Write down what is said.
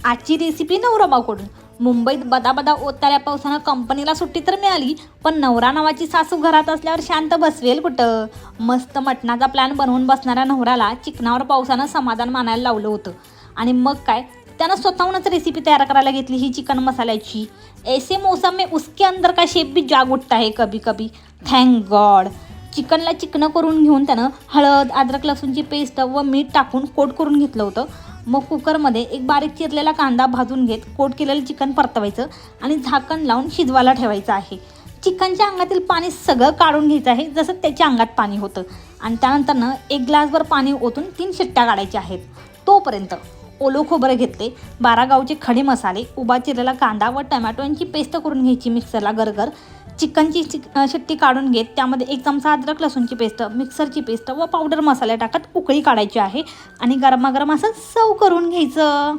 आजची रेसिपी नवराबाकडून. मुंबईत बदाबदा ओतणाऱ्या पावसानं कंपनीला सुट्टी तर मिळाली, पण नवरा नावाची सासू घरात असल्यावर शांत बसवेल कुठं. मस्त मटणाचा प्लॅन बनवून बसणाऱ्या नवऱ्याला चिकनावर पावसानं समाधान मानायला लावलं होतं. आणि मग काय, त्यानं स्वतःहूनच रेसिपी तयार करायला घेतली ही चिकन मसाल्याची. ऐसे मौसम में उसके अंदर का शेप भी जाग उठता है कभी कभी. Thank God. चिकनला चिकनं करून घेऊन त्यानं हळद, अद्रक लसूणची पेस्ट व मीठ टाकून कोट करून घेतलं होतं. मग कुकरमध्ये एक बारीक चिरलेला कांदा भाजून घेत कोट केलेलं चिकन परतवायचं आणि झाकण लावून शिजवायला ठेवायचं आहे. चिकनच्या अंगातील पाणी सगळं काढून घ्यायचं आहे, जसं त्याच्या अंगात पाणी होतं. आणि त्यानंतरनं एक ग्लासभर पाणी ओतून 3 शिट्ट्या काढायच्या आहेत. तोपर्यंत ओलं खोबरं घेतले, 12 गावचे खडे मसाले, उभा चिरलेला कांदा व टमॅटो यांची पेस्ट करून घ्यायची मिक्सरला गरगर. चिकनची शिट्टी काढून घेत त्यामध्ये 1 चमचा अद्रक लसूणची पेस्ट, मिक्सरची पेस्ट व पावडर मसाले टाकत उकळी काढायची आहे आणि गरमागरम असं सर्व करून घ्यायचं.